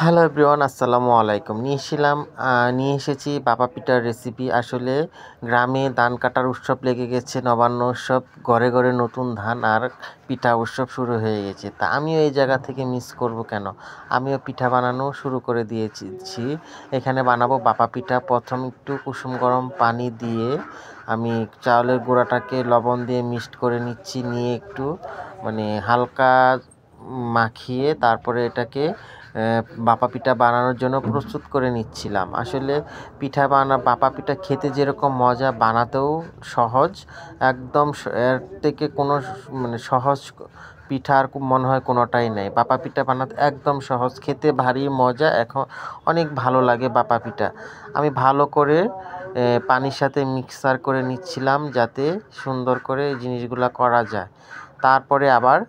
Hello everyone, আসসালামু আলাইকুম। নিয়ে এসেছি বাবা পিঠার রেসিপি। আসলে গ্রামে ধান কাটার উৎসব লেগে গেছে, নবান্ন উৎসব, ঘরে ঘরে নতুন ধান আর পিঠা উৎসব শুরু হয়ে গেছে। তা আমিও এই জায়গা থেকে মিস করব কেন, আমিও পিঠা বানানো শুরু করে দিয়েছি। এখানে বানাবো বাবা পিঠা। প্রথম একটু কুসুম গরম পানি দিয়ে আমি চাউলের গুঁড়াটাকে লবণ দিয়ে মিক্সড করে নিয়ে একটু হালকা মাখিয়ে তারপরে এটাকে ভাপা পিঠা বানানোর জন্য প্রস্তুত করে নিচ্ছিলাম। আসলে ভাপা পিঠা খেতে যেরকম মজা, বানাতেও সহজ একদম। এর থেকে কোনো সহজ পিঠা আর মনে হয় কোনোটাই নেই। ভাপা পিঠা বানাতে একদম সহজ, খেতে ভারী মজা, এখন অনেক ভালো লাগে ভাপা পিঠা। আমি ভালো করে পানির সাথে মিক্সার করে নিচ্ছিলাম যাতে সুন্দর করে এই জিনিসগুলো করা যায়। তারপরে আবার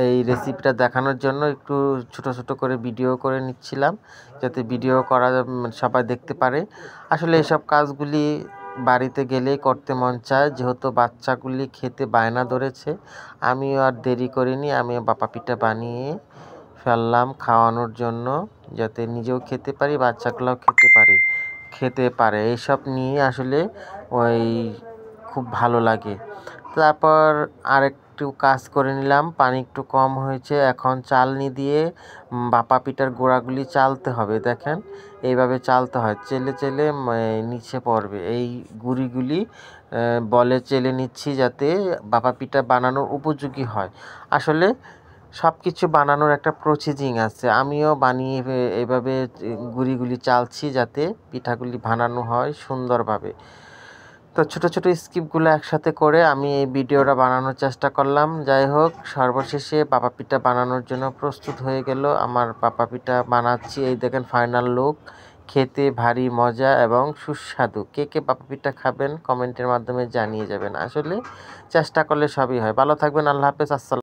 এই রেসিপিটা দেখানোর জন্য একটু ছোট ছোট করে ভিডিও করে নিচ্ছিলাম, যাতে ভিডিও করা সবাই দেখতে পারে। আসলে এসব কাজগুলি বাড়িতে গেলেই করতে মন চায়, যেহেতু বাচ্চাগুলি খেতে বায়না ধরেছে। আমিও আর দেরি করিনি, আমিও ভাপা পিঠা বানিয়ে ফেললাম খাওয়ানোর জন্য, যাতে নিজেও খেতে পারি, বাচ্চাগুলোও খেতে পারে। এইসব নিয়ে আসলে খুব ভালো লাগে। তারপর আরেকটু কাজ করে নিলাম, পানি একটু কম হয়েছে। এখন চালনি দিয়ে ভাপা পিঠার গোড়াগুলি চালতে হবে। দেখেন, এইভাবে চালতে হয়, চেলে নিচে পড়বে। এই গুঁড়িগুলি বলে চেলে নিচ্ছি যাতে ভাপা পিঠা বানানোর উপযোগী হয়। আসলে সব কিছু বানানোর একটা প্রসেসিং আছে, আমিও বানিয়ে এইভাবে গুঁড়িগুলি চালছি যাতে পিঠাগুলি বানানো হয় সুন্দরভাবে। তো ছোট ছোট স্কিপগুলো একসাথে করে আমি এই ভিডিওটা বানানোর চেষ্টা করলাম। যাই হোক, সর্বশেষে ভাপা পিঠা বানানোর জন্য প্রস্তুত হয়ে গেল আমার ভাপা পিঠা বানাচ্ছি। এই দেখেন ফাইনাল লুক, খেতে ভারী মজা এবং সুস্বাদু। কে কে ভাপা পিঠা খাবেন কমেন্টের মাধ্যমে জানিয়ে যাবেন। আসলে চেষ্টা করলে সবই হয়। ভালো থাকবেন, আল্লাহ হাফেজ, আসসালাম।